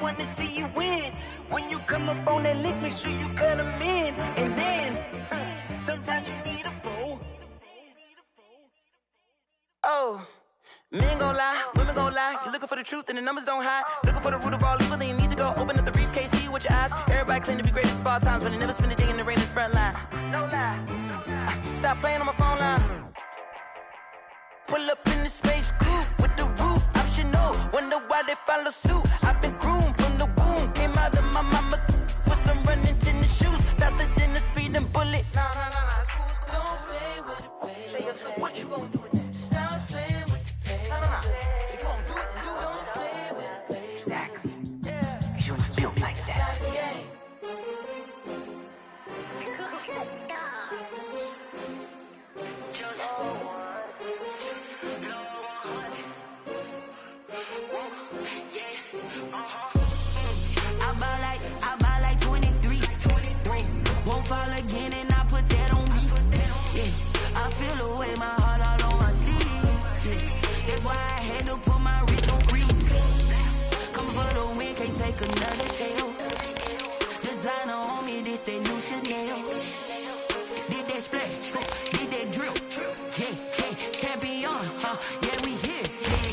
wanna see you win. When you come up on that lick, make sure you cut them in. And then, sometimes you need a fool. Oh, men gon' lie, women gon' lie. You looking for the truth and the numbers don't hide. Looking for the root of all evil, then you need to go open up the briefcase, see with your eyes. Everybody claim to be greatest of all times, but they never spend a day in the rain in the front line. No lie. Stop playing on my phone line. Pull up in the space coupe with the roof optional. Wonder why they follow suit. I've been groomed from the womb. Came out of my mama with some running tennis shoes. Faster than the speeding bullet. Nah, it's cool, it's cool. Don't play with it, baby. So what you gon' do? Stop playing with it, baby. Nah. If you gon' do it, then you don't play with it, baby. Exactly. Yeah. Cause you ain't built like that. I buy like 23. Won't fall again and I put that on me. Yeah, I feel the way, my heart all on my sleeve. Yeah, that's why I had to put my wrist on freeze. Coming for the win, can't take another L. Designer on me, this that new Chanel. Did that splash, did that drill. Yeah, champion, yeah, we here.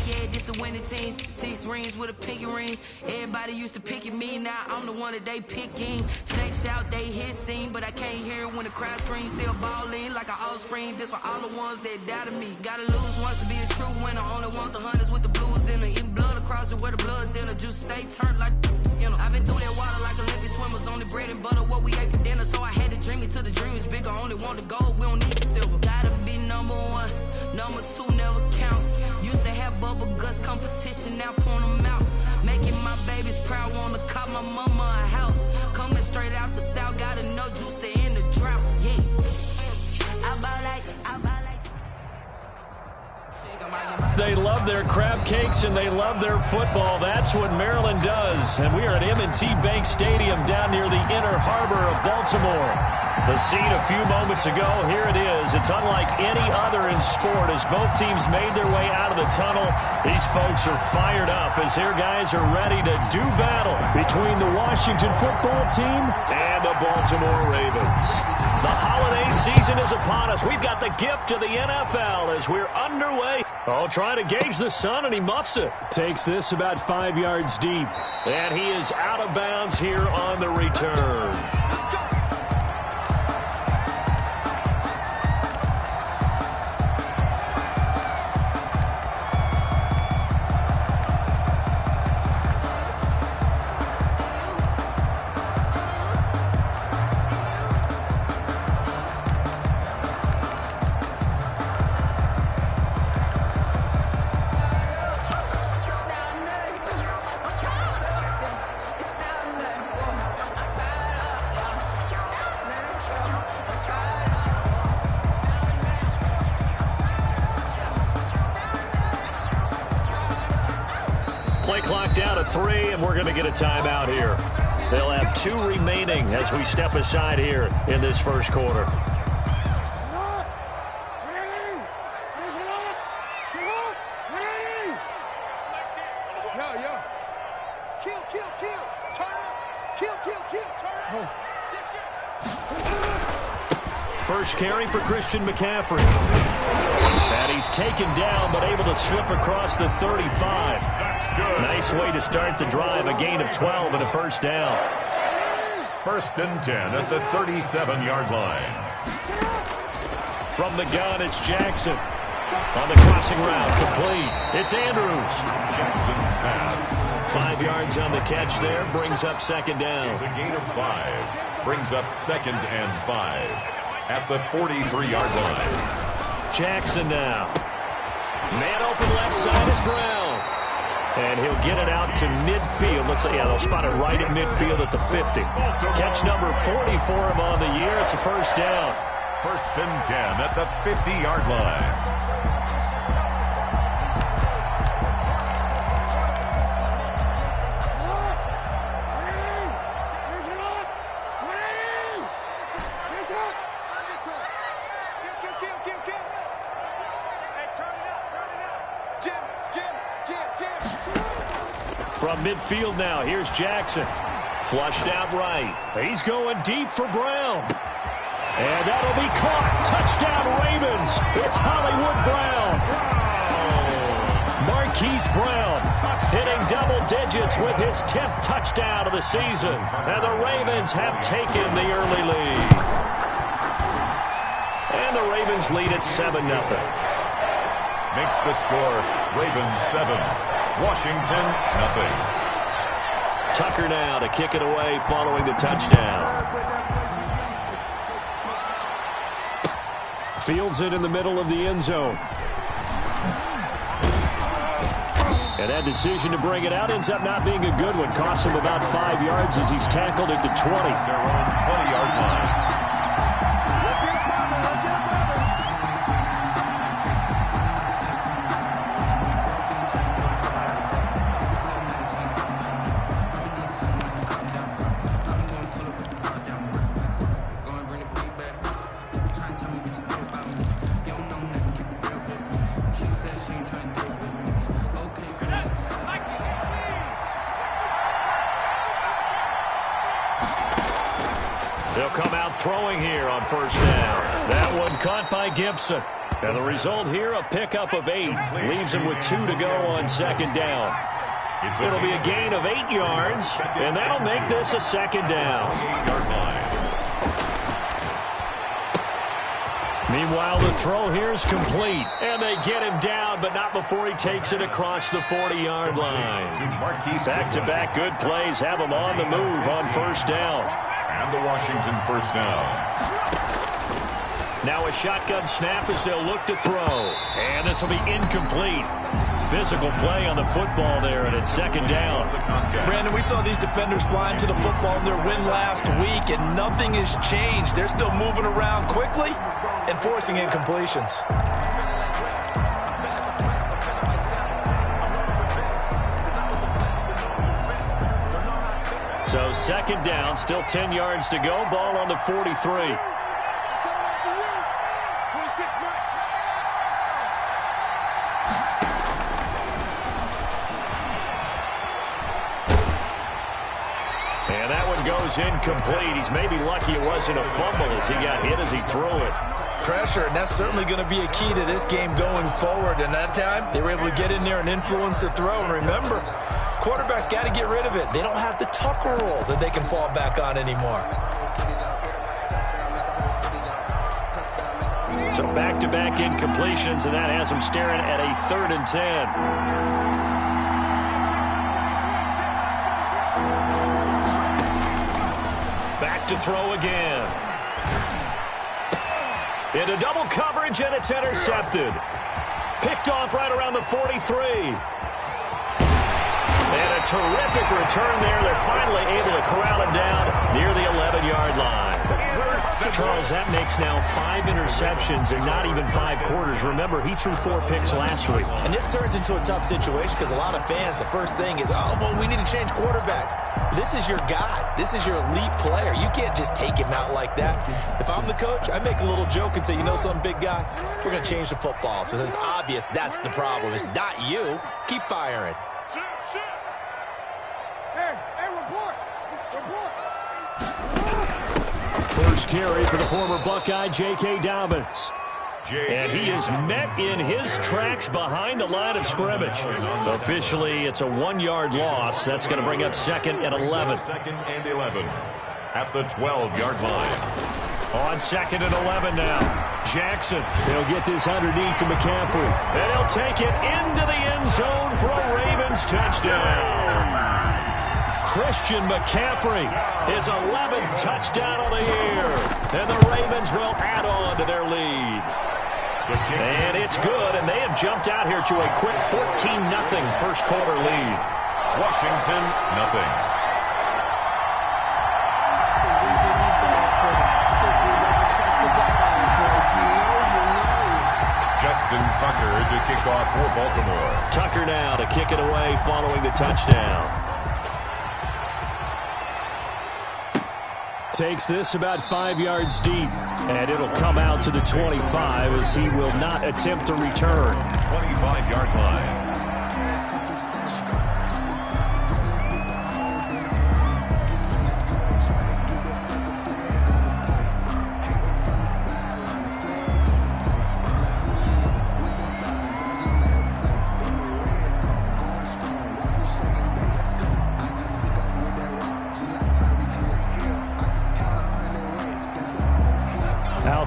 Yeah, this the winning teams. 6 rings with a pinky ring. Everybody used to pick at me, now I'm the one that they picking. Snakes out, they hissing, but I can't hear when the crowd screams. Still balling like an offspring. This for all the ones that doubted me. Gotta lose once to be a true winner. Only want the hunters with the blues in it. Eating blood across it where the blood dinner. Juice stay turned like, you know. I've been through that water like Olympic swimmers. Only bread and butter, what we ate for dinner. So I had to dream it till the dream is bigger. Only want the gold, we don't need the silver. Gotta be number 1, number 2 never count. Used to have bubble guts competition, now point them out. Making my babies proud, wanna cop my mama a house. Coming straight out the south, got enough juice to end the drought. Yeah, I buy like. They love their crab cakes and they love their football. That's what Maryland does. And we are at M&T Bank Stadium down near the Inner Harbor of Baltimore. The scene a few moments ago, here it is. It's unlike any other in sport as both teams made their way out of the tunnel. These folks are fired up as their guys are ready to do battle between the Washington football team and the Baltimore Ravens. The holiday season is upon us. We've got the gift of the NFL as we're underway. Oh, trying to gauge the sun, and he muffs it. Takes this about 5 yards deep. And he is out of bounds here on the return. Play clock down to 3, and we're going to get a timeout here. They'll have 2 remaining as we step aside here in this first quarter. First carry for Christian McCaffrey. And he's taken down, but able to slip across the 35. Nice way to start the drive, a gain of 12 and a first down. 1st and 10 at the 37-yard line. From the gun, it's Jackson. On the crossing route, complete. It's Andrews. Jackson's pass. 5 yards on the catch there, brings up second down. It's a gain of 5. Brings up 2nd and 5 at the 43-yard line. Jackson now. Man open left side is Brown. And he'll get it out to midfield. Looks like, yeah, they'll spot it right at midfield at the 50. Catch number 40 for him on the year. It's a first down. 1st and 10 at the 50-yard line. From midfield now. Here's Jackson. Flushed out right. He's going deep for Brown. And that'll be caught. Touchdown, Ravens. It's Hollywood Brown. Marquise Brown hitting double digits with his 10th touchdown of the season. And the Ravens have taken the early lead. And the Ravens lead at 7-0. Makes the score Ravens 7, Washington nothing. Tucker now to kick it away following the touchdown. Fields it in the middle of the end zone. And that decision to bring it out ends up not being a good one. Costs him about 5 yards as he's tackled at the 20. Their own 20-yard line. They'll come out throwing here on first down. That one caught by Gibson. And the result here, a pickup of 8. Leaves him with 2 to go on second down. It'll be a gain of 8 yards, and that'll make this a second down. Meanwhile, the throw here is complete. And they get him down, but not before he takes it across the 40-yard line. Back-to-back good plays have him on the move on first down. And the Washington first down. Now a shotgun snap as they'll look to throw. And this will be incomplete. Physical play on the football there, and it's second down. Brandon, we saw these defenders flying to the football in their win last week, and nothing has changed. They're still moving around quickly and forcing incompletions. So second down, still 10 yards to go. Ball on the 43. And that one goes incomplete. He's maybe lucky it wasn't a fumble as he got hit as he threw it. Pressure, and that's certainly going to be a key to this game going forward. And that time, they were able to get in there and influence the throw. And remember, quarterbacks got to get rid of it. They don't have the Tucker rule that they can fall back on anymore. So back-to-back incompletions, and that has them staring at a 3rd and 10. Back to throw again. Into double coverage, and it's intercepted. Picked off right around the 43. And a terrific return there. They're finally able to corral him down near the 11-yard line. Charles, that makes now 5 interceptions in not even 5 quarters. Remember, he threw 4 picks last week. And this turns into a tough situation because a lot of fans, the first thing is, oh, well, we need to change quarterbacks. This is your guy. This is your elite player. You can't just take him out like that. If I'm the coach, I make a little joke and say, you know something, big guy? We're going to change the football. So it's obvious that's the problem. It's not you. Keep firing. First carry for the former Buckeye, J.K. Dobbins. And he is met in his tracks behind the line of scrimmage. Officially, it's a 1-yard loss. That's going to bring up 2nd and 11. 2nd and 11 at the 12-yard line. On 2nd and 11 now. Jackson, he'll get this underneath to McCaffrey. And he'll take it into the end zone for a Ravens touchdown. Christian McCaffrey, his 11th touchdown of the year. And the Ravens will add on to their lead. And it's good, and they have jumped out here to a quick 14-0 first quarter lead. Washington, nothing. Justin Tucker to kick off for Baltimore. Tucker now to kick it away following the touchdown. Takes this about 5 yards deep, and it'll come out to the 25 as he will not attempt to return. 25-yard line.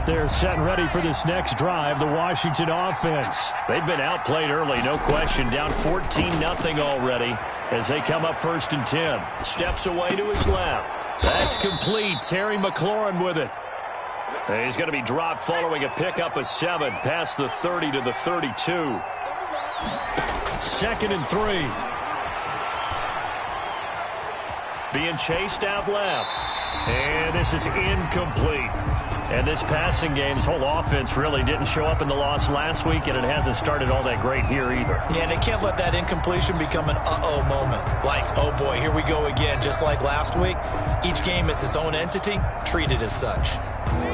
there set and ready for this next drive, the Washington offense. They've been outplayed early, no question. Down 14-0 already as they come up 1st and 10. Steps away to his left. That's complete. Terry McLaurin with it. And he's going to be dropped following a pickup of 7 past the 30 to the 32. 2nd and 3. Being chased out left. And this is incomplete. And this passing game, this whole offense really didn't show up in the loss last week, and it hasn't started all that great here either. Yeah, and they can't let that incompletion become an uh-oh moment. Like, oh boy, here we go again, just like last week. Each game is its own entity, treated as such.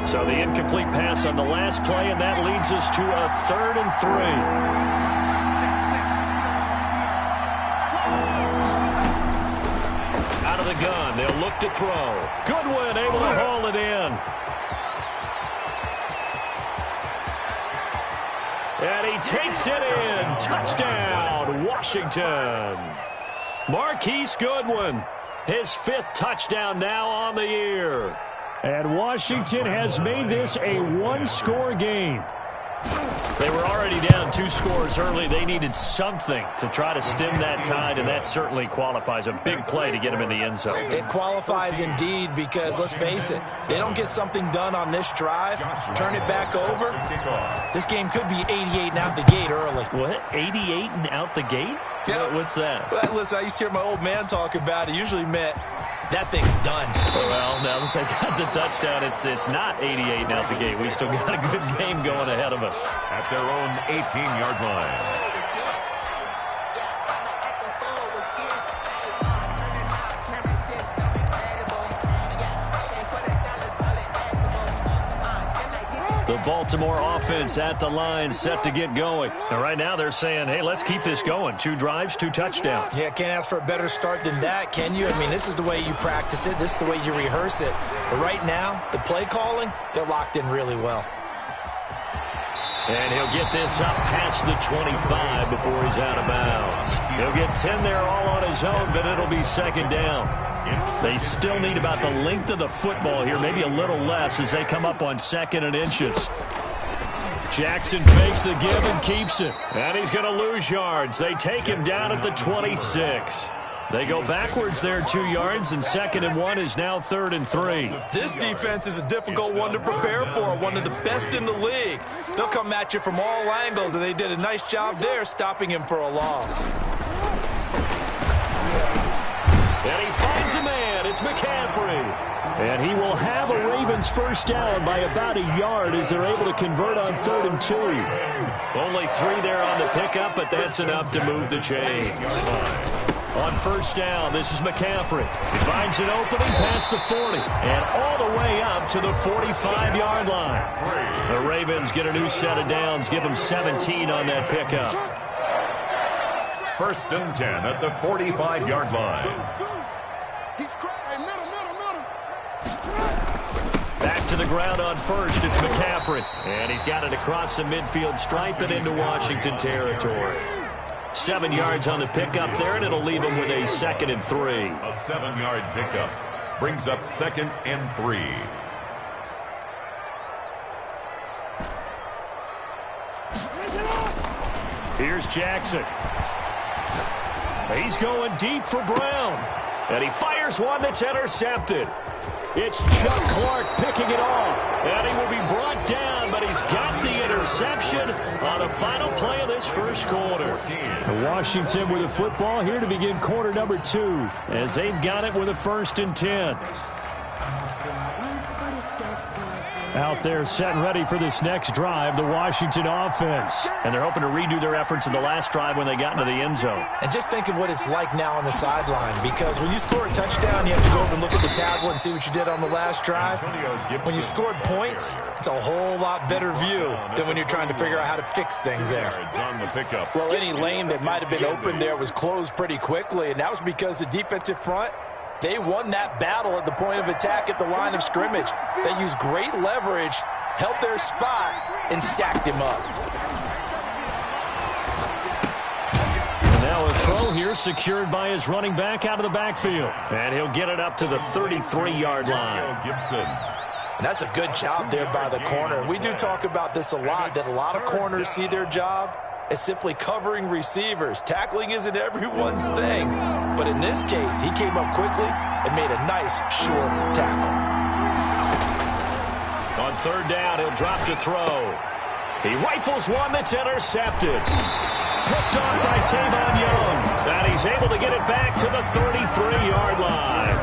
So the incomplete pass on the last play, and that leads us to a 3rd and 3. Out of the gun, they'll look to throw. Goodwin able to haul it in. And he takes it in. Touchdown, Washington. Marquise Goodwin, his 5th touchdown now on the year. And Washington has made this a one-score game. They were already down 2 scores early. They needed something to try to stem that tide, and that certainly qualifies. A big play to get them in the end zone. It qualifies indeed because, let's face it, they don't get something done on this drive, turn it back over, this game could be 88 and out the gate early. What? 88 and out the gate? Yeah. What's that? Well, listen, I used to hear my old man talk about it. Usually meant that thing's done. Well, now that they got the touchdown, it's not 88 and out the gate. We still got a good game going ahead of us. At their own 18-yard line. The Baltimore offense at the line, set to get going. And right now they're saying, hey, let's keep this going. 2 drives, 2 touchdowns. Yeah, can't ask for a better start than that, can you? I mean, this is the way you practice it. This is the way you rehearse it. But right now, the play calling, they're locked in really well. And he'll get this up past the 25 before he's out of bounds. He'll get 10 there all on his own, but it'll be 2nd down. They still need about the length of the football here, maybe a little less as they come up on 2nd and inches. Jackson fakes the give and keeps it. And he's going to lose yards. They take him down at the 26. They go backwards there 2 yards, and 2nd and 1 is now 3rd and 3. This defense is a difficult one to prepare for, one of the best in the league. They'll come at you from all angles, and they did a nice job there stopping him for a loss. And he finds a man. It's McCaffrey. And he will have a Ravens first down by about a yard as they're able to convert on 3rd and 2. Only 3 there on the pickup, but that's enough to move the chains. On first down, this is McCaffrey. He finds an opening past the 40 and all the way up to the 45-yard line. The Ravens get a new set of downs, give them 17 on that pickup. 1st and 10 at the 45-yard line. Back to the ground on first, it's McCaffrey. And he's got it across the midfield stripe and into Washington territory. 7 yards on the pickup there, and it'll leave him with a 2nd and 3. A 7-yard pickup brings up 2nd and 3. Here's Jackson. He's going deep for Brown. And he fires one that's intercepted. It's Chuck Clark picking it off. And he will be brought down, but he's got the interception on the final play of this first quarter. Washington with the football here to begin quarter number 2 as they've got it with a 1st and 10. Out there set and ready for this next drive, the Washington offense. And they're hoping to redo their efforts in the last drive when they got into the end zone. And just think of what it's like now on the sideline, because when you score a touchdown, you have to go over and look at the tablet and see what you did on the last drive. When you scored points, it's a whole lot better view than when you're trying to figure out how to fix things there. Well, any lane that might have been open there was closed pretty quickly, and that was because the defensive front, they won that battle at the point of attack at the line of scrimmage. They used great leverage, held their spot, and stacked him up. And now a throw here secured by his running back out of the backfield. And he'll get it up to the 33-yard line. Gibson. And that's a good job there by the corner. And we do talk about this a lot, that a lot of corners see their job as simply covering receivers. Tackling isn't everyone's thing. But in this case, he came up quickly and made a nice, short tackle. On third down, he'll drop to throw. He rifles one that's intercepted. Picked off by Tavon Young. And he's able to get it back to the 33-yard line.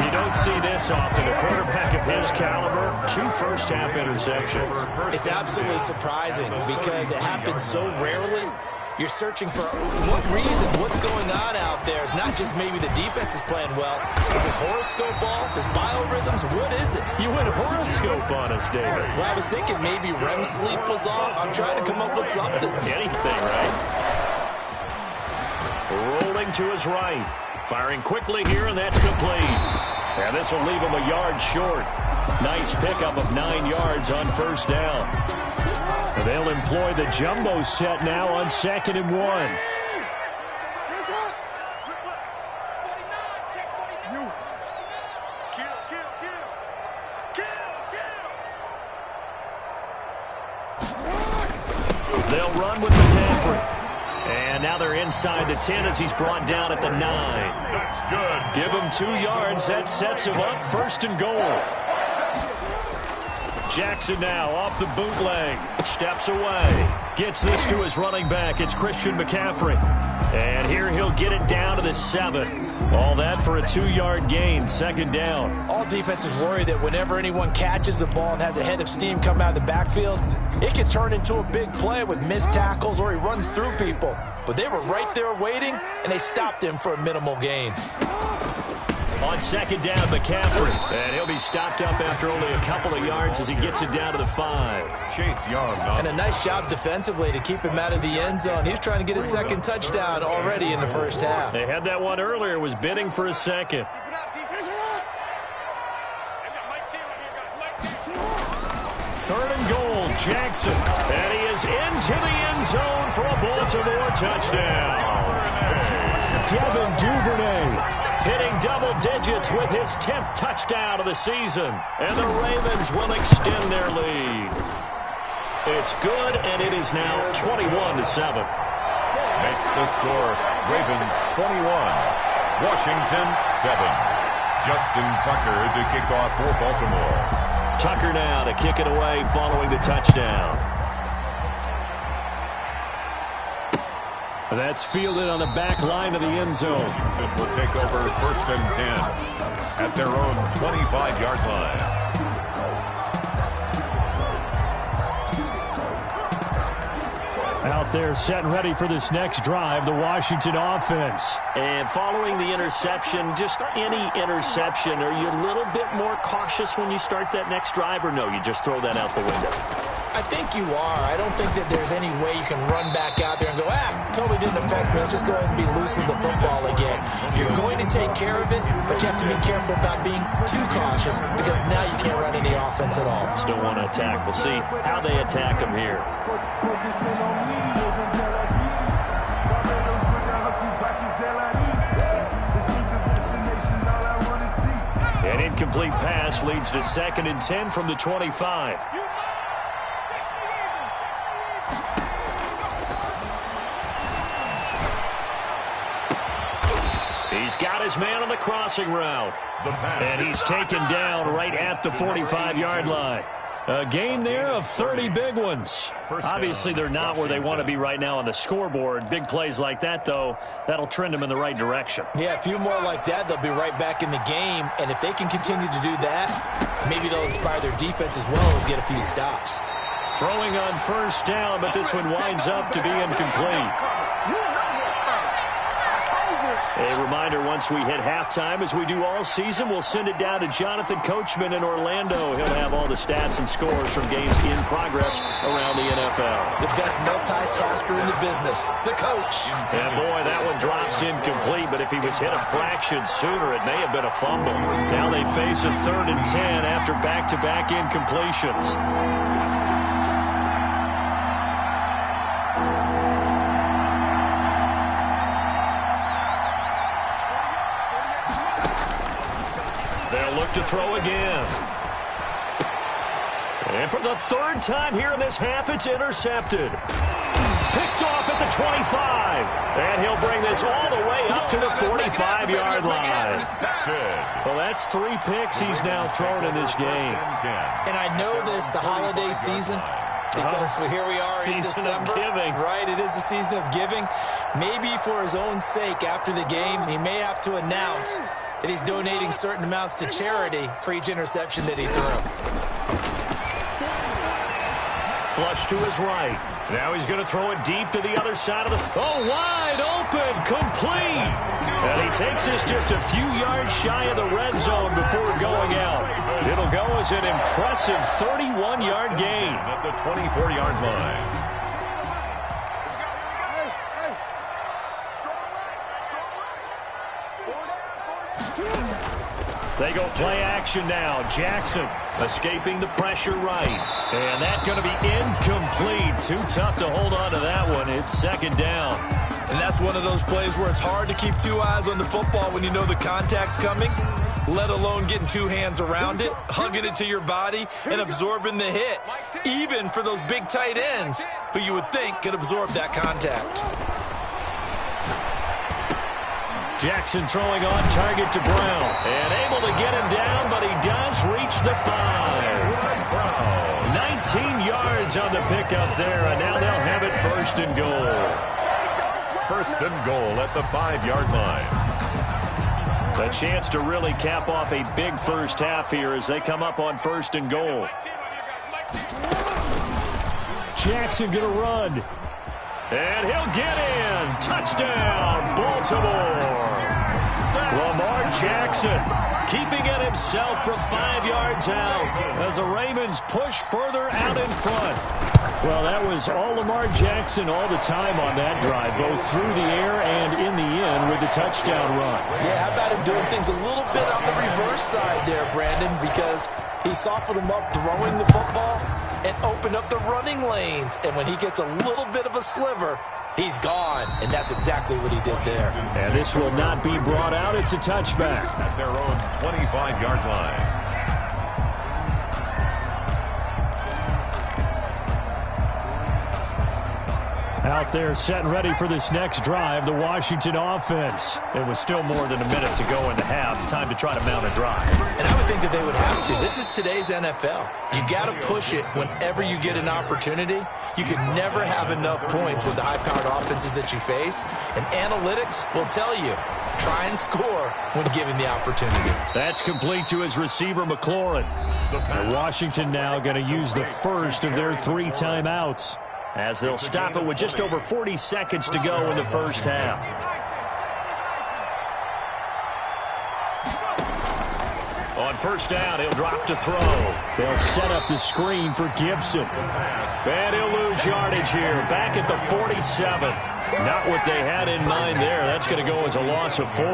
You don't see this often. A quarterback of his caliber, 2 first-half interceptions. It's absolutely surprising because it happens so rarely. You're searching for what reason, what's going on out there. It's not just maybe the defense is playing well. Is his horoscope off? His biorhythms? What is it? You went horoscope on us, David. Well, I was thinking maybe REM sleep was off. I'm trying to come up with something. Anything, right? Rolling to his right. Firing quickly here, and that's complete. And this will leave him a yard short. Nice pickup of 9 yards on first down. They'll employ the jumbo set now on 2nd and 1. They'll run with McCaffrey. And now they're inside the 10 as he's brought down at the 9. That's good. Give him 2 yards. That sets him up 1st and goal. Jackson now off the bootleg. Steps away. Gets this to his running back. It's Christian McCaffrey. And here he'll get it down to the 7. All that for a 2-yard gain. 2nd down. All defenses worry that whenever anyone catches the ball and has a head of steam come out of the backfield, it can turn into a big play with missed tackles or he runs through people. But they were right there waiting, and they stopped him for a minimal gain. On 2nd down, McCaffrey. And he'll be stopped up after only a couple of yards as he gets it down to the 5. Chase Young. And a nice job defensively to keep him out of the end zone. He was trying to get his 2nd touchdown already in the first half. They had that one earlier, was bidding for a 2nd. 3rd and goal, Jackson. And he is into the end zone for a Baltimore touchdown. Devin Duvernay hitting double digits with his 10th touchdown of the season. And the Ravens will extend their lead. It's good, and it is now 21-7. Makes the score Ravens 21, Washington 7. Justin Tucker to kick off for Baltimore. Tucker now to kick it away following the touchdown. That's fielded on the back line of the end zone. Washington will take over 1st and 10 at their own 25-yard line. Out there set and ready for this next drive, the Washington offense. And following the interception, just any interception, are you a little bit more cautious when you start that next drive, or no, you just throw that out the window? I think you are. I don't think that there's any way you can run back out there and go, totally didn't affect me. Let's just go ahead and be loose with the football again. You're going to take care of it, but you have to be careful about being too cautious because now you can't run any offense at all. Still want to attack. We'll see how they attack him here. An incomplete pass leads to 2nd and 10 from the 25. He's got his man on the crossing route. And he's taken down right at the 45-yard line. A gain there of 30 big ones. Obviously, they're not where they want to be right now on the scoreboard. Big plays like that, though, that'll trend them in the right direction. Yeah, a few more like that, they'll be right back in the game. And if they can continue to do that, maybe they'll inspire their defense as well and get a few stops. Throwing on 1st down, but this one winds up to be incomplete. A reminder, once we hit halftime, as we do all season, we'll send it down to Jonathan Coachman in Orlando. He'll have all the stats and scores from games in progress around the NFL. The best multitasker in the business, the coach. And boy, that one drops incomplete, but if he was hit a fraction sooner, it may have been a fumble. Now they face a 3rd and 10 after back-to-back incompletions. They'll look to throw again. And for the third time here in this half, it's intercepted. Picked off at the 25. And he'll bring this all the way up to the 45-yard line. Well, that's 3 picks he's now thrown in this game. And I know this, the holiday season, because here we are in December. Giving. Right, it is the season of giving. Maybe for his own sake after the game, he may have to announce that he's donating certain amounts to charity for each interception that he threw. Flush to his right. Now he's going to throw it deep to the other side of the... Oh, wide open, complete. And he takes this just a few yards shy of the red zone before going out. It'll go as an impressive 31-yard gain. At the 24-yard line. They go play action now. Jackson escaping the pressure right. And that's going to be incomplete. Too tough to hold on to that one. It's second down. And that's one of those plays where it's hard to keep 2 eyes on the football when you know the contact's coming, let alone getting 2 hands around it, hugging it to your body, and absorbing the hit, even for those big tight ends who you would think could absorb that contact. Jackson throwing on target to Brown. And able to get him down, but he does reach the 5. 19 yards on the pickup there, and now they'll have it first and goal. First and goal at the 5-yard line. A chance to really cap off a big first half here as they come up on first and goal. Jackson going to run. And he'll get in. Touchdown, Baltimore. Lamar Jackson keeping it himself from 5 yards out as the Ravens push further out in front. Well, that was all Lamar Jackson all the time on that drive, both through the air and in the end with the touchdown run. Yeah, how about him doing things a little bit on the reverse side there, Brandon, because he softened him up throwing the football and opened up the running lanes. And when he gets a little bit of a sliver, he's gone. And that's exactly what he did there. And this will not be brought out. It's a touchback. At their own 25-yard line. Out there set and ready for this next drive, the Washington offense. It was still more than a minute to go in the half. Time to try to mount a drive. And I would think that they would have to. This is today's NFL. You got to push it whenever you get an opportunity. You can never have enough points with the high-powered offenses that you face. And analytics will tell you, try and score when given the opportunity. That's complete to his receiver, McLaurin. Washington now going to use the first of their 3 timeouts, as they'll stop it with just over 40 seconds to go in the first half. On first down, he'll drop to throw. They'll set up the screen for Gibson. And he'll lose yardage here, back at the 47. Not what they had in mind there. That's going to go as a loss of 4.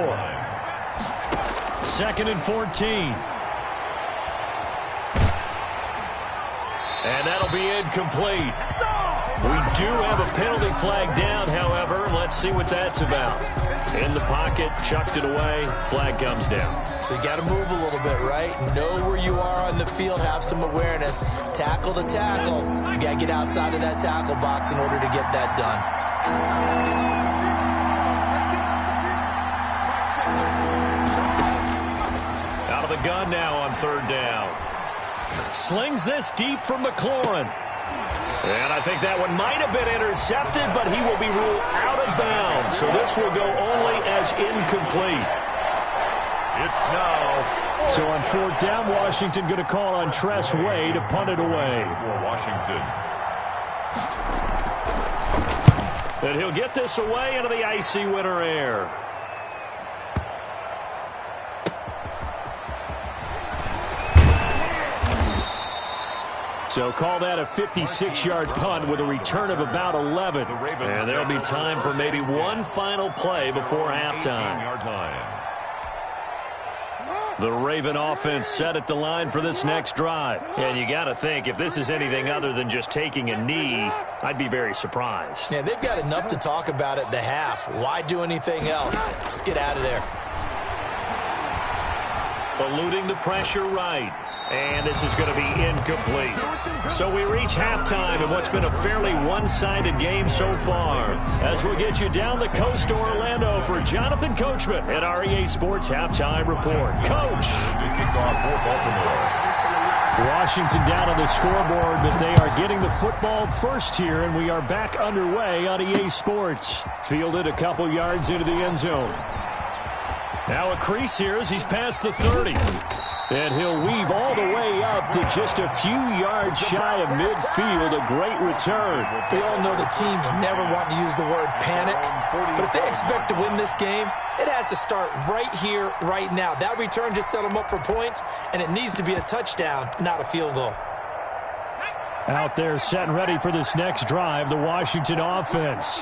2nd and 14. And that'll be incomplete. We do have a penalty flag down, however. Let's see what that's about. In the pocket, chucked it away, flag comes down. So you got to move a little bit, right? Know where you are on the field, have some awareness. Tackle to tackle. You got to get outside of that tackle box in order to get that done. Out of the gun now on 3rd down. Slings this deep from McLaurin. And I think that one might have been intercepted, but he will be ruled out of bounds. So this will go only as incomplete. It's now. So on 4th down, Washington going to call on Tress Way to punt it away. For Washington. And he'll get this away into the icy winter air. So call that a 56-yard punt with a return of about 11. And there'll be time for maybe one final play before halftime. The Raven offense set at the line for this next drive. And you got to think, if this is anything other than just taking a knee, I'd be very surprised. Yeah, they've got enough to talk about at the half. Why do anything else? Just get out of there. eluding the pressure right. And this is going to be incomplete. So we reach halftime in what's been a fairly one-sided game so far. As we'll get you down the coast to Orlando for Jonathan Coachman at our EA Sports Halftime Report. Coach! Washington down on the scoreboard, but they are getting the football first here, and we are back underway on EA Sports. Fielded a couple yards into the end zone. Now a crease here as he's past the 30. And he'll weave all the way up to just a few yards shy of midfield. A great return. We all know the teams never want to use the word panic. But if they expect to win this game, it has to start right here, right now. That return just set them up for points, and it needs to be a touchdown, not a field goal. Out there set and ready for this next drive, the Washington offense.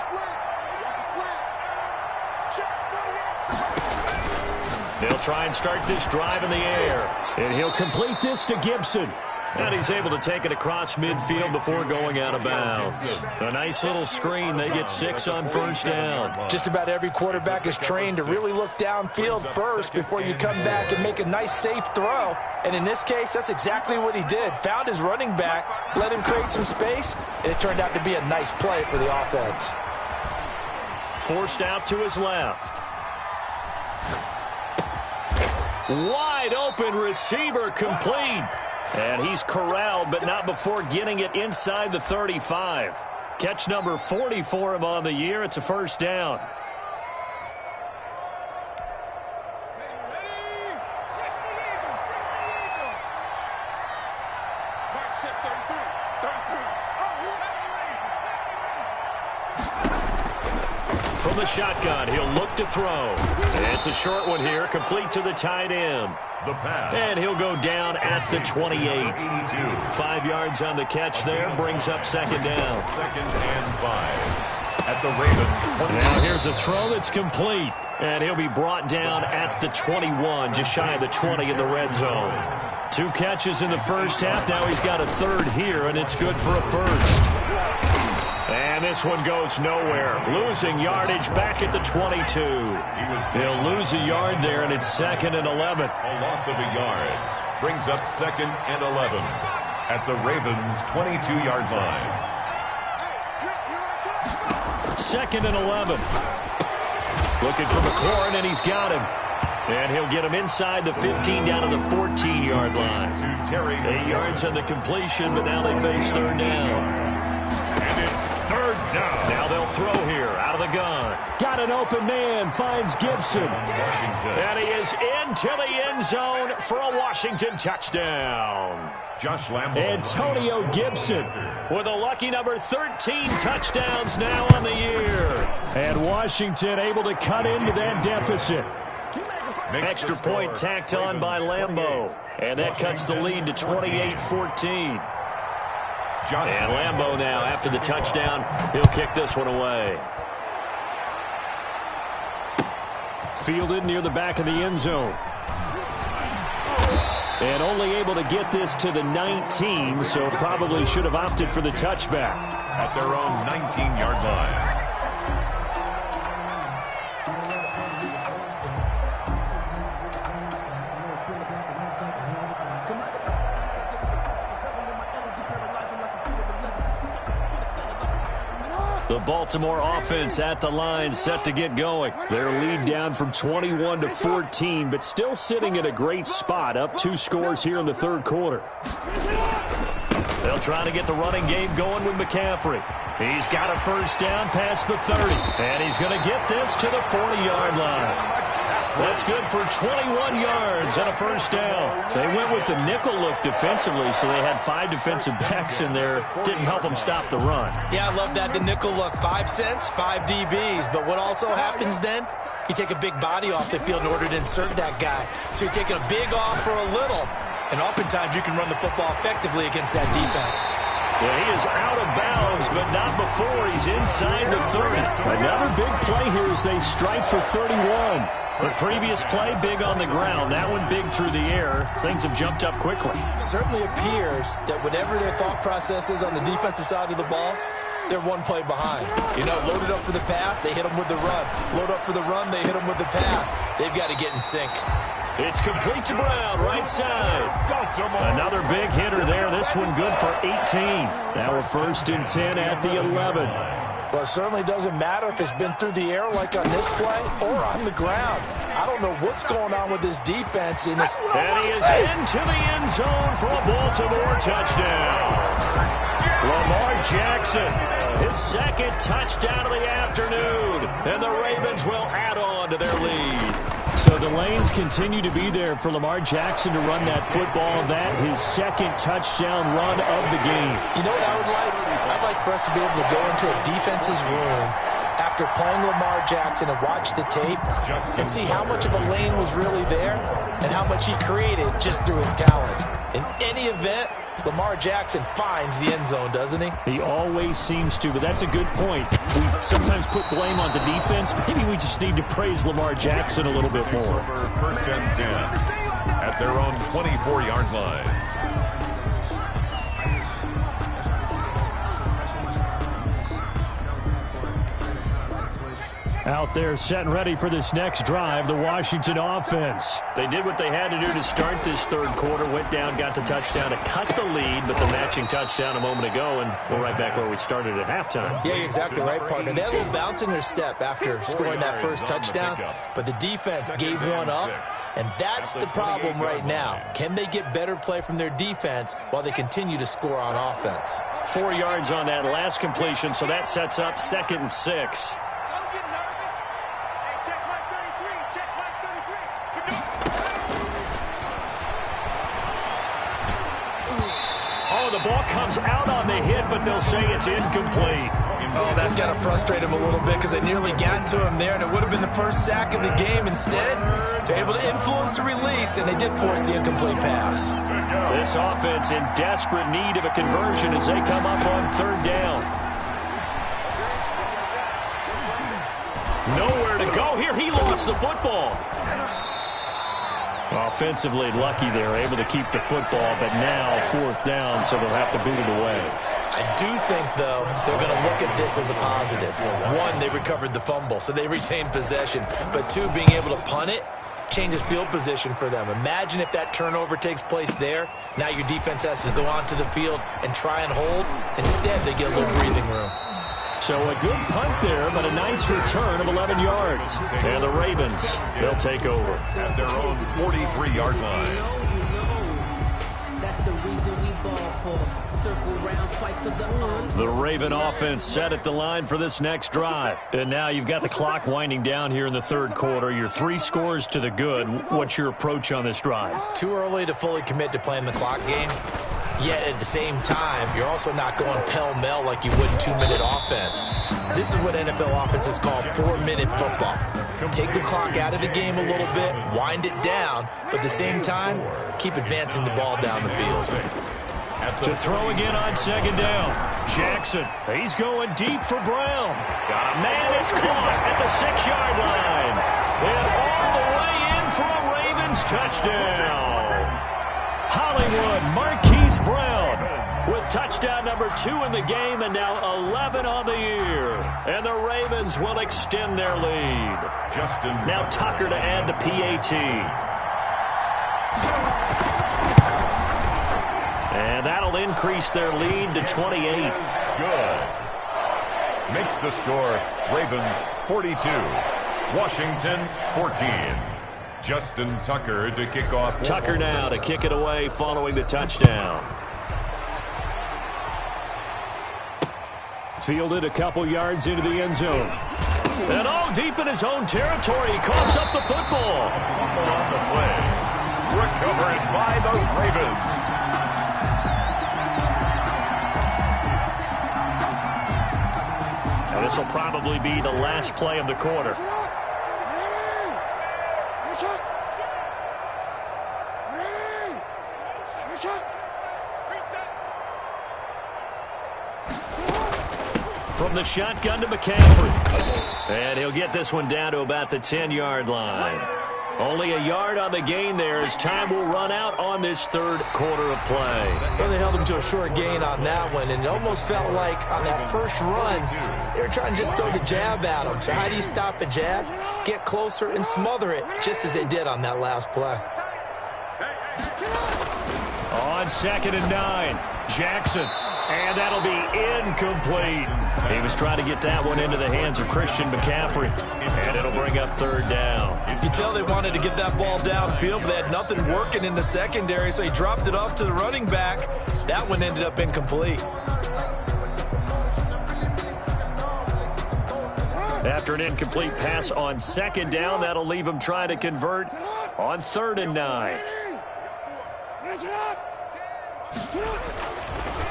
They'll try and start this drive in the air. And he'll complete this to Gibson. And he's able to take it across midfield before going out of bounds. A nice little screen. They get 6 on first down. Just about every quarterback is trained to really look downfield first before you come back and make a nice, safe throw. And in this case, that's exactly what he did. Found his running back, let him create some space, and it turned out to be a nice play for the offense. Forced out to his left. Wide open receiver complete. And he's corralled, but not before getting it inside the 35. Catch number 40 for him on the year. It's a first down. From the shotgun, he'll look to throw. It's a short one here, complete to the tight end. The pass. And he'll go down at the 28. 5 yards on the catch there, brings up second down. 2nd and 5 at the Ravens 20. Now here's a throw that's complete. And he'll be brought down at the 21, just shy of the 20 in the red zone. 2 catches in the first half. Now he's got a third here, and it's good for a first. And this one goes nowhere. Losing yardage back at the 22. They'll lose a yard there, and it's 2nd and 11. A loss of a yard brings up 2nd and 11 at the Ravens' 22-yard line. 2nd and 11. Looking for McLaurin, and he's got him. And he'll get him inside the 15 down to the 14-yard line. 8 yards on the completion, but now they face third down. And it's third down. Now they'll throw here out of the gun. Got an open man, finds Gibson. Washington. And he is into the end zone for a Washington touchdown. Josh Lambo. Antonio Gibson with a lucky number 13 touchdowns now on the year. And Washington able to cut into that deficit. Extra point tacked on by Lambo. And that cuts the lead to 28-14. And Lambo now, after the touchdown, he'll kick this one away. Fielded near the back of the end zone. And only able to get this to the 19, so probably should have opted for the touchback. At their own 19-yard line. The Baltimore offense at the line, set to get going. Their lead down from 21 to 14, but still sitting at a great spot, up 2 scores here in the third quarter. They'll try to get the running game going with McCaffrey. He's got a first down past the 30, and he's going to get this to the 40-yard line. That's good for 21 yards and a first down. They went with the nickel look defensively, so they had 5 defensive backs in there. Didn't help them stop the run. Yeah, I love that, the nickel look. 5 cents, 5 DBs. But what also happens then, you take a big body off the field in order to insert that guy. So you're taking a big off for a little. And oftentimes you can run the football effectively against that defense. Well, he is out of bounds, but not before he's inside the 30. Another big play here as they strike for 31. The previous play, big on the ground. That one big through the air. Things have jumped up quickly. Certainly appears that whatever their thought process is on the defensive side of the ball, they're one play behind. You know, loaded up for the pass, they hit them with the run. Load up for the run, they hit them with the pass. They've got to get in sync. It's complete to Brown, right side. Another big hitter there. This one good for 18. Now we're 1st and 10 at the 11. Well, it certainly doesn't matter if it's been through the air like on this play or on the ground. I don't know what's going on with this defense. And he is into the end zone for a Baltimore touchdown. Lamar Jackson, his 2nd touchdown of the afternoon. And the Ravens will add on to their lead. So the lanes continue to be there for Lamar Jackson to run that football. That his 2nd touchdown run of the game. You know what I would like? I'd like for us to be able to go into a defense's room after playing Lamar Jackson and watch the tape and see how much of a lane was really there and how much he created just through his talent. In any event, Lamar Jackson finds the end zone, doesn't he? He always seems to, but that's a good point. We sometimes put blame on the defense. Maybe we just need to praise Lamar Jackson a little bit more. 1st and 10 at their own 24-yard line. Out there set and ready for this next drive, the Washington offense. They did what they had to do to start this 3rd quarter, went down, got the touchdown to cut the lead, but the matching touchdown a moment ago, and we're right back where we started at halftime. Yeah, you're exactly right, partner. They had a little bounce in their step after scoring that 1st touchdown, but the defense gave one up, and that's the problem right now. Can they get better play from their defense while they continue to score on offense? 4 yards on that last completion, so that sets up 2nd and 6. The ball comes out on the hit, but they'll say it's incomplete. Oh, that's got to frustrate him a little bit because they nearly got to him there, and it would have been the 1st sack of the game. Instead, they're able to influence the release, and they did force the incomplete pass. This offense in desperate need of a conversion as they come up on 3rd down. Nowhere to go here. He lost the football. Offensively lucky they're able to keep the football, but now 4th down, so they'll have to boot it away. I do think, though, they're going to look at this as a positive. 1, they recovered the fumble, so they retained possession. But 2, being able to punt it changes field position for them. Imagine if that turnover takes place there. Now your defense has to go onto the field and try and hold. Instead, they get a little breathing room. So a good punt there, but a nice return of 11 yards. And the Ravens, they'll take over. At their own 43-yard line. That's the reason we ball for. Circle round twice for the Raven offense set at the line for this next drive. And now you've got the clock winding down here in the 3rd quarter. You're 3 scores to the good. What's your approach on this drive? Too early to fully commit to playing the clock game. Yet at the same time, you're also not going pell-mell like you would in 2-minute offense. This is what NFL offenses call 4-minute football. Take the clock out of the game a little bit, wind it down, but at the same time, keep advancing the ball down the field. To throw again on 2nd down. Jackson, he's going deep for Brown. Got a man, it's caught at the 6-yard line. And all the way in for a Ravens touchdown. Hollywood Marquise Brown with touchdown number 2 in the game and now 11 on the year. And the Ravens will extend their lead. Now Tucker to add the PAT. And that'll increase their lead to 28. Good. Makes the score Ravens 42, Washington 14. Justin Tucker to kick off. Tucker now to kick it away following the touchdown. Fielded a couple yards into the end zone. And all deep in his own territory. He coughs up the football. Fumble on the play. Recovered by the Ravens. Now this will probably be the last play of the quarter. From the shotgun to McCaffrey. And he'll get this one down to about the 10-yard line. Only a yard on the gain there as time will run out on this third quarter of play. Well, they held him to a short gain on that one, and it almost felt like on that first run, they were trying to just throw the jab at him. So how do you stop a jab? Get closer and smother it, just as they did on that last play. On 2nd and 9, Jackson. And that'll be incomplete. He was trying to get that one into the hands of Christian McCaffrey. And it'll bring up 3rd down. You can tell they wanted to get that ball downfield, but they had nothing working in the secondary, so he dropped it off to the running back. That one ended up incomplete. After an incomplete pass on 2nd down, that'll leave him trying to convert on 3rd and 9.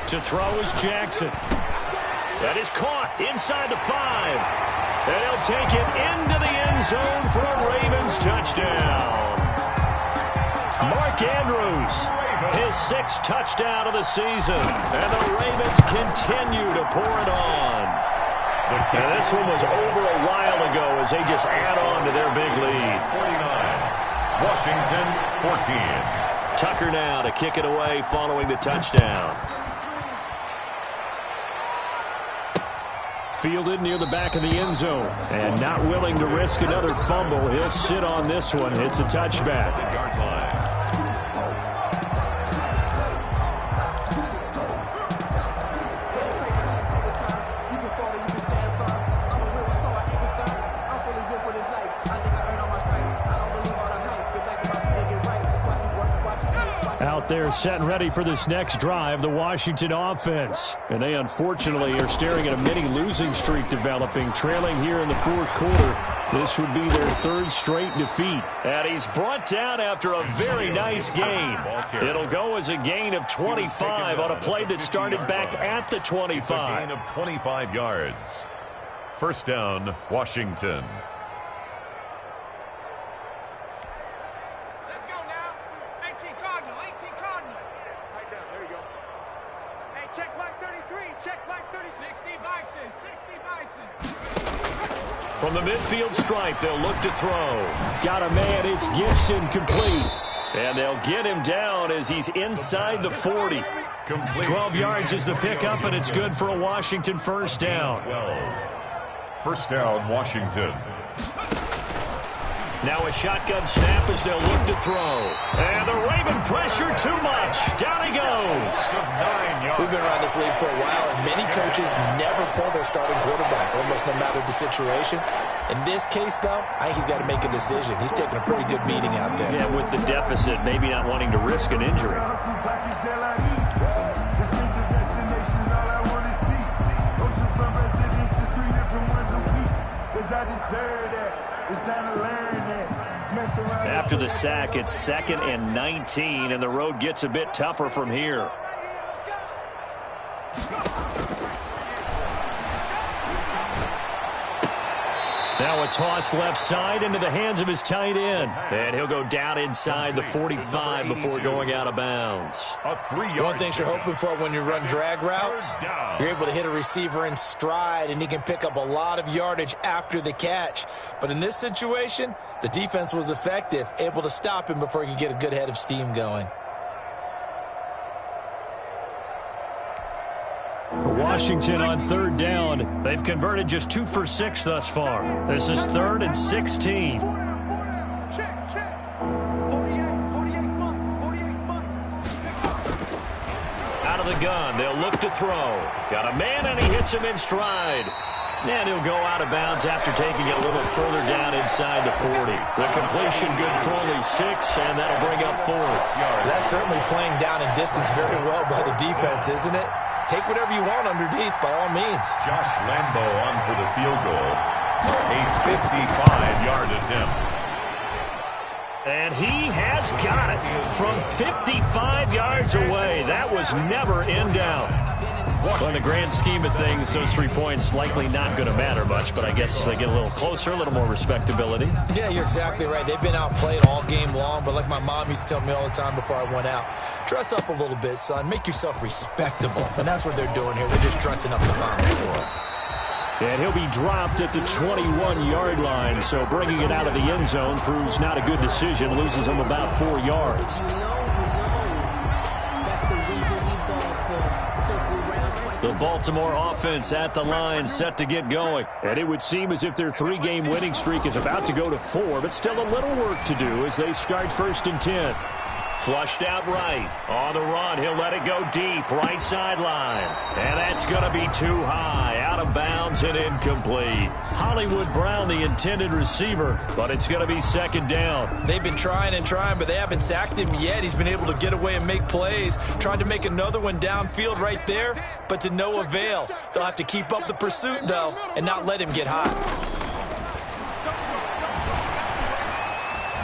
To throw is Jackson. That is caught inside the 5. And he'll take it into the end zone for a Ravens touchdown. Mark Andrews, his 6th touchdown of the season. And the Ravens continue to pour it on. And this one was over a while ago as they just add on to their big lead. 49, Washington 14. Tucker now to kick it away following the touchdown. Fielded near the back of the end zone. And not willing to risk another fumble. He'll sit on this one. It's a touchback. Yard line. Out there set and ready for this next drive, the Washington offense. And they unfortunately are staring at a mini losing streak developing, trailing here in the 4th quarter. This would be their 3rd straight defeat. And he's brought down after a very nice gain. It'll go as a gain of 25 on a play that started back at the 25. It's a gain of 25 yards. 1st down, Washington. From the midfield stripe, they'll look to throw. Got a man, it's Gibson, complete. And they'll get him down as he's inside the 40. 12 yards is the pickup, and it's good for a Washington 1st down. 1st down, Washington. Now a shotgun snap as they'll look to throw. And the Raven pressure too much. Down he goes. We've been around this league for a while, and many coaches never pull their starting quarterback, almost no matter the situation. In this case, though, I think he's got to make a decision. He's taking a pretty good beating out there. Yeah, with the deficit, maybe not wanting to risk an injury. After the sack, it's 2nd and 19, and the road gets a bit tougher from here. Now a toss left side into the hands of his tight end. And he'll go down inside the 45 before going out of bounds. One thing you're hoping for when you run drag routes, you're able to hit a receiver in stride, and he can pick up a lot of yardage after the catch. But in this situation, the defense was effective, able to stop him before he could get a good head of steam going. Washington on 3rd down. They've converted just 2 for 6 thus far. This is 3rd and 16. Out of the gun, they'll look to throw. Got a man, and he hits him in stride. And he'll go out of bounds after taking it a little further down inside the 40. The completion good for only 6, and that'll bring up 4th. That's certainly playing down in distance very well by the defense, isn't it? Take whatever you want underneath, by all means. Josh Lambo on for the field goal. A 55-yard attempt. And he has got it from 55 yards away. That was never in doubt. Well, in the grand scheme of things, those 3 points likely not going to matter much, but I guess they get a little closer, a little more respectability. Yeah, you're exactly right. They've been outplayed all game long, but like my mom used to tell me all the time before I went out, dress up a little bit, son. Make yourself respectable. And that's what they're doing here. They're just dressing up the final score. And he'll be dropped at the 21-yard line. So bringing it out of the end zone proves not a good decision. Loses him about 4 yards. The Baltimore offense at the line, set to get going. And it would seem as if their 3-game winning streak is about to go to 4, but still a little work to do as they start 1st and 10. Flushed out right. On the run, he'll let it go deep. Right sideline. And that's going to be too high. Out of bounds and incomplete. Hollywood Brown, the intended receiver, but it's going to be 2nd down. They've been trying and trying, but they haven't sacked him yet. He's been able to get away and make plays. Tried to make another one downfield right there, but to no avail. They'll have to keep up the pursuit, though, and not let him get hot.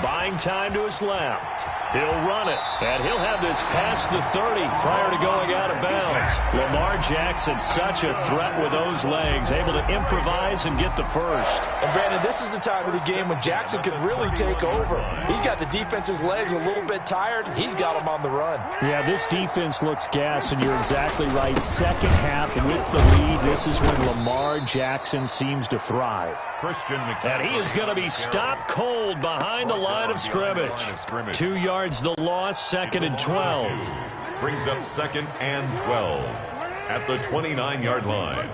Buying time to his left. He'll run it, and he'll have this past the 30 prior to going out of bounds. Lamar Jackson, such a threat with those legs, able to improvise and get the first. And, Brandon, this is the time of the game when Jackson can really take over. He's got the defense's legs a little bit tired. He's got them on the run. Yeah, this defense looks gassed, and you're exactly right. 2nd half with the lead, this is when Lamar Jackson seems to thrive. And he is going to be stopped cold behind the line of scrimmage. 2 yards the loss, 2nd and 12. Brings up 2nd and 12 at the 29-yard line.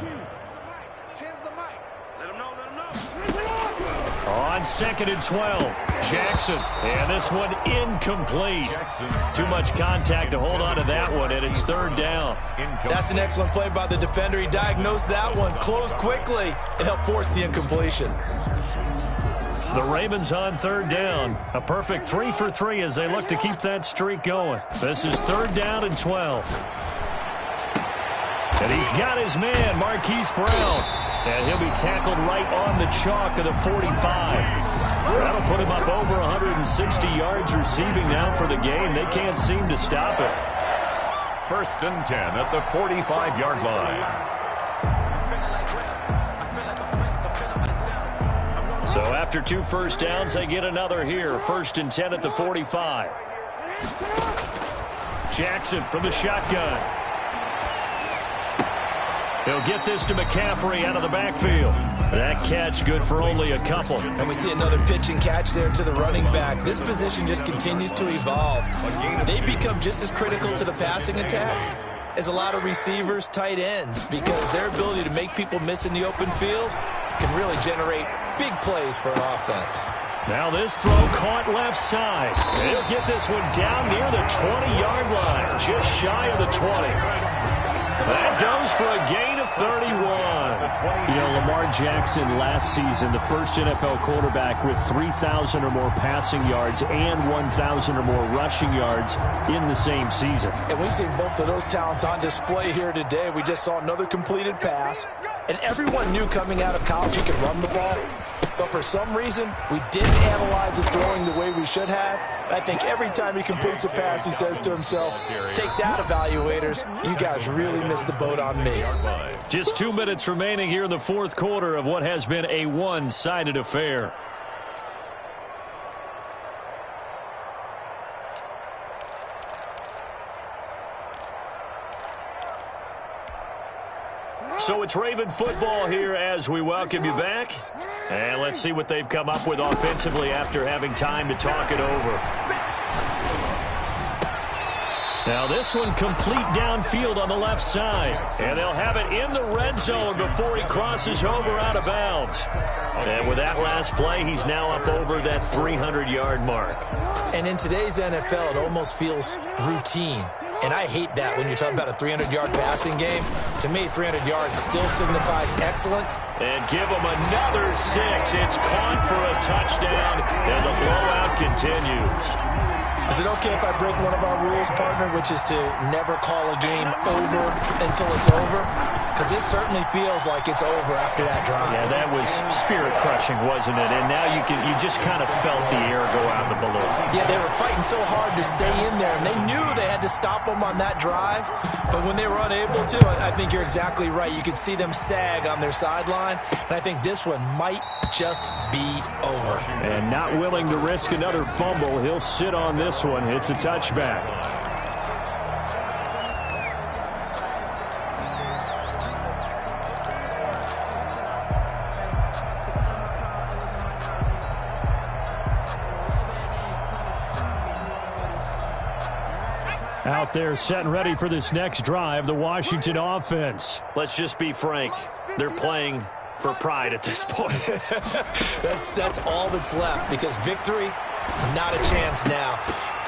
On 2nd and 12, Jackson, and this one incomplete. Too much contact to hold on to that one, and it's 3rd down. That's an excellent play by the defender. He diagnosed that one, closed quickly, and helped force the incompletion. The Ravens on 3rd down. A perfect 3 for 3 as they look to keep that streak going. This is 3rd down and 12. And he's got his man, Marquise Brown. And he'll be tackled right on the chalk of the 45. That'll put him up over 160 yards receiving now for the game. They can't seem to stop it. 1st and 10 at the 45-yard line. So after 2 first downs, they get another here. 1st and 10 at the 45. Jackson from the shotgun. He'll get this to McCaffrey out of the backfield. That catch good for only a couple. And we see another pitch and catch there to the running back. This position just continues to evolve. They become just as critical to the passing attack as a lot of receivers, tight ends, because their ability to make people miss in the open field can really generate big plays for an offense. Now this throw caught left side. He'll get this one down near the 20-yard line, just shy of the 20. That goes for a gain of 31. You know, Lamar Jackson last season, the first NFL quarterback with 3,000 or more passing yards and 1,000 or more rushing yards in the same season. And we see both of those talents on display here today. We just saw another completed pass. And everyone knew coming out of college he could run the ball. But for some reason, we didn't analyze his throwing the way we should have. I think every time he completes a pass, he says to himself, take that, evaluators. You guys really missed the boat on me. Just 2 minutes remaining here in the 4th quarter of what has been a one-sided affair. So it's Raven football here as we welcome you back. And let's see what they've come up with offensively after having time to talk it over. Now this one complete downfield on the left side. And they'll have it in the red zone before he crosses over out of bounds. And with that last play, he's now up over that 300-yard mark. And in today's NFL, it almost feels routine. And I hate that when you talk about a 300-yard passing game. To me, 300 yards still signifies excellence. And give him another 6. It's caught for a touchdown, and the blowout continues. Is it okay if I break one of our rules, partner, which is to never call a game over until it's over? Because it certainly feels like it's over after that drive. Yeah, that was spirit-crushing, wasn't it? And now you just kind of felt the air go out of the balloon. Yeah, they were fighting so hard to stay in there, and they knew they had to stop them on that drive. But when they were unable to, I think you're exactly right. You could see them sag on their sideline, and I think this one might just be over. And not willing to risk another fumble, he'll sit on this one. It's a touchback. Out there setting ready for this next drive, the Washington offense. Let's just be frank. They're playing for pride at this point. That's all that's left, because victory, not a chance now.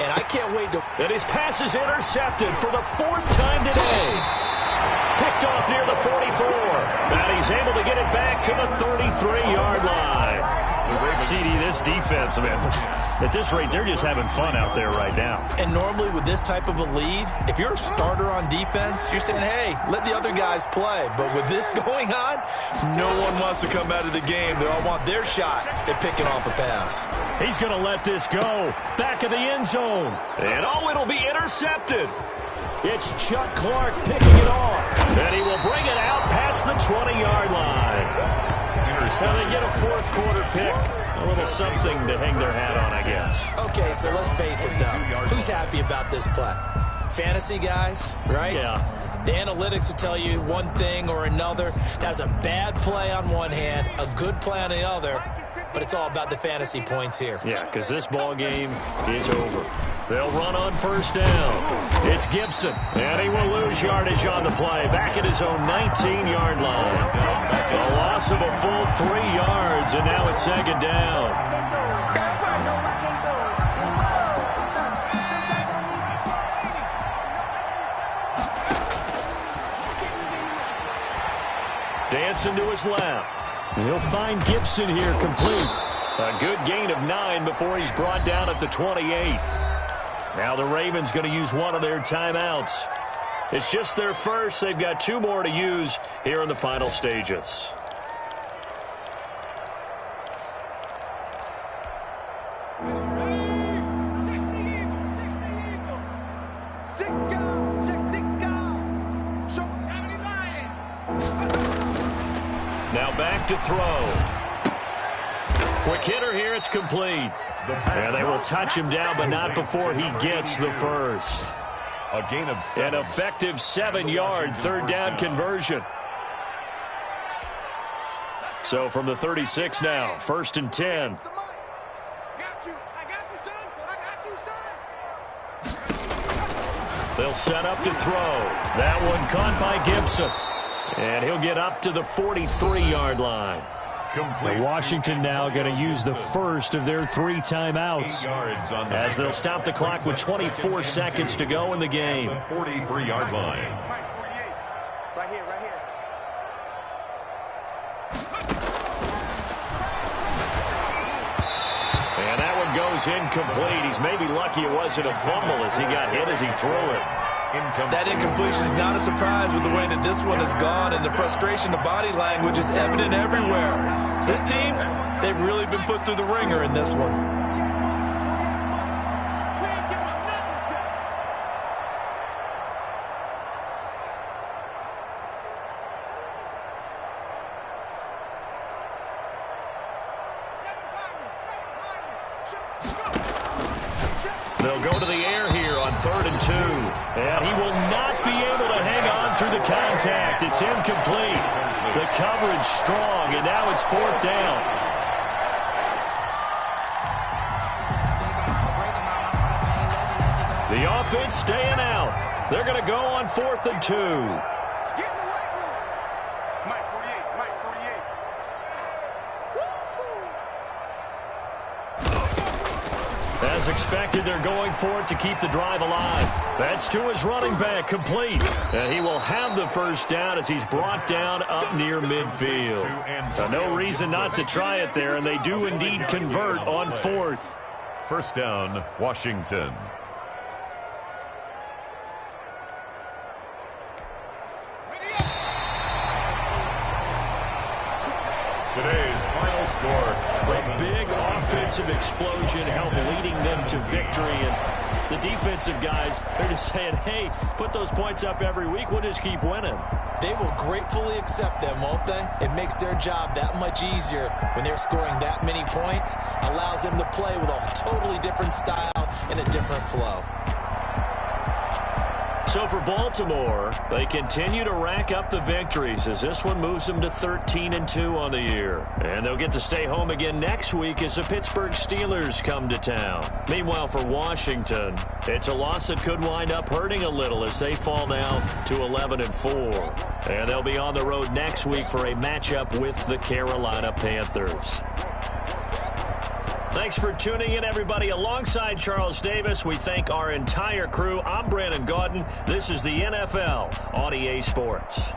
And I can't wait to... And his pass is intercepted for the 4th time today. Picked off near the 44. And he's able to get it back to the 33-yard line. CD, this defense, man, at this rate, they're just having fun out there right now. And normally with this type of a lead, if you're a starter on defense, you're saying, hey, let the other guys play. But with this going on, no one wants to come out of the game. They all want their shot at picking off a pass. He's going to let this go. Back of the end zone. And it'll be intercepted. It's Chuck Clark picking it off. And he will bring it out past the 20-yard line. Now they get a 4th quarter pick. A little something to hang their hat on, I guess. Okay, so let's face it, though. Who's happy about this play? Fantasy guys, right? Yeah. The analytics will tell you one thing or another. That's a bad play on one hand, a good play on the other, but it's all about the fantasy points here. Yeah, because this ball game is over. They'll run on 1st down. It's Gibson, and he will lose yardage on the play. Back at his own 19-yard line. A loss of a full 3 yards, and now it's 2nd down. Dancing to his left. He'll find Gibson here complete. A good gain of 9 before he's brought down at the 28. Now the Ravens going to use one of their timeouts. It's just their first. They've got 2 more to use here in the final stages. Now back to throw. Quick hitter here. It's complete. And they will touch him down, but not before he gets the first. A gain of 7. An effective 7-yard 3rd down conversion. So from the 36 now, 1st and 10. They'll set up to throw. That one caught by Gibson. And he'll get up to the 43-yard line. Washington now going to use the first of their 3 timeouts as they'll stop the clock with 24 seconds to go in the game. 43-yard line. Right here. And that one goes incomplete. He's maybe lucky it wasn't a fumble as he got hit as he threw it. That incompletion is not a surprise with the way that this one has gone, and the frustration, the body language is evident everywhere. This team, they've really been put through the ringer in this one. They'll go to the air here on 3rd and 2. And he will not be able to hang on through the contact. It's incomplete. The coverage strong, and now it's 4th down. The offense staying out. They're going to go on 4th and 2. As expected, they're going for it to keep the drive alive. That's to his running back, complete. And he will have the first down as he's brought down up near midfield. No reason not to try it there, and they do indeed convert on 4th. 1st down, Washington. Today's final score. A big offensive explosion helped leading them to victory. And the defensive guys, they're just saying, hey, put those points up every week. We'll just keep winning. They will gratefully accept them, won't they? It makes their job that much easier when they're scoring that many points. Allows them to play with a totally different style and a different flow. So for Baltimore, they continue to rack up the victories as this one moves them to 13-2 on the year. And they'll get to stay home again next week as the Pittsburgh Steelers come to town. Meanwhile, for Washington, it's a loss that could wind up hurting a little as they fall now to 11-4. And they'll be on the road next week for a matchup with the Carolina Panthers. Thanks for tuning in, everybody. Alongside Charles Davis, we thank our entire crew. I'm Brandon Gaudin. This is the NFL on EA Sports.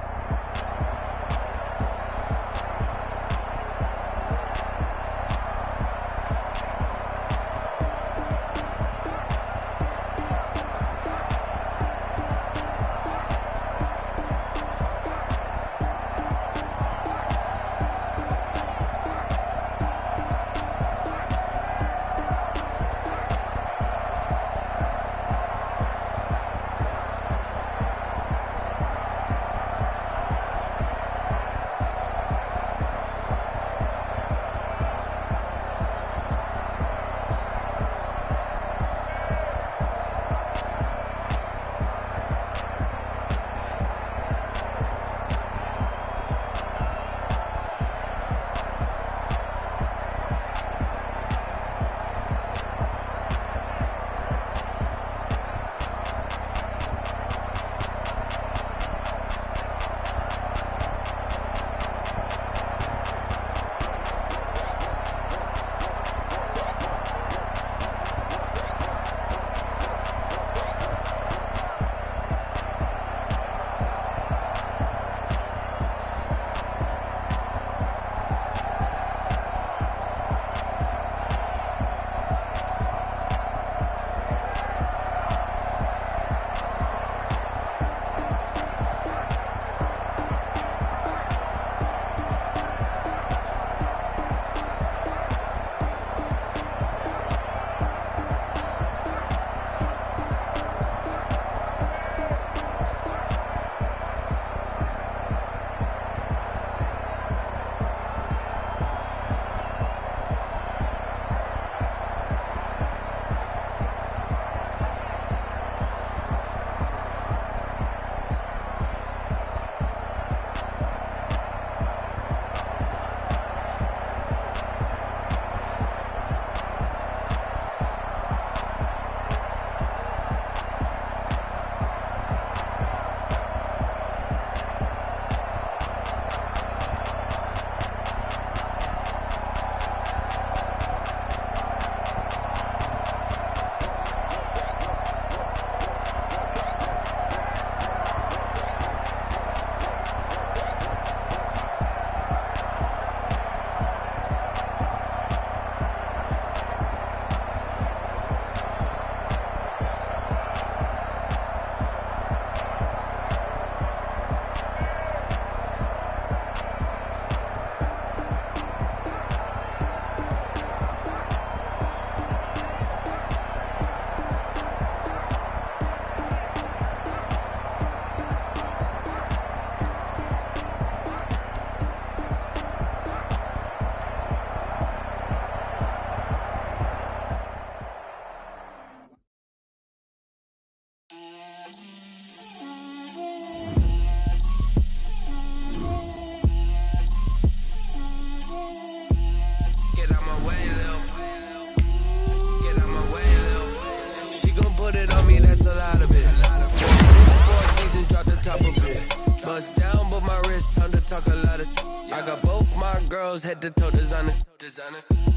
Head to toe designer,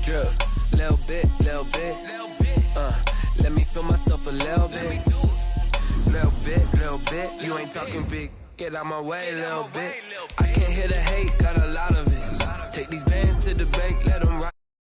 drip, little bit, let me feel myself a little bit, you ain't talking big, get out my way, little bit, I can't hear the hate, got a lot of it,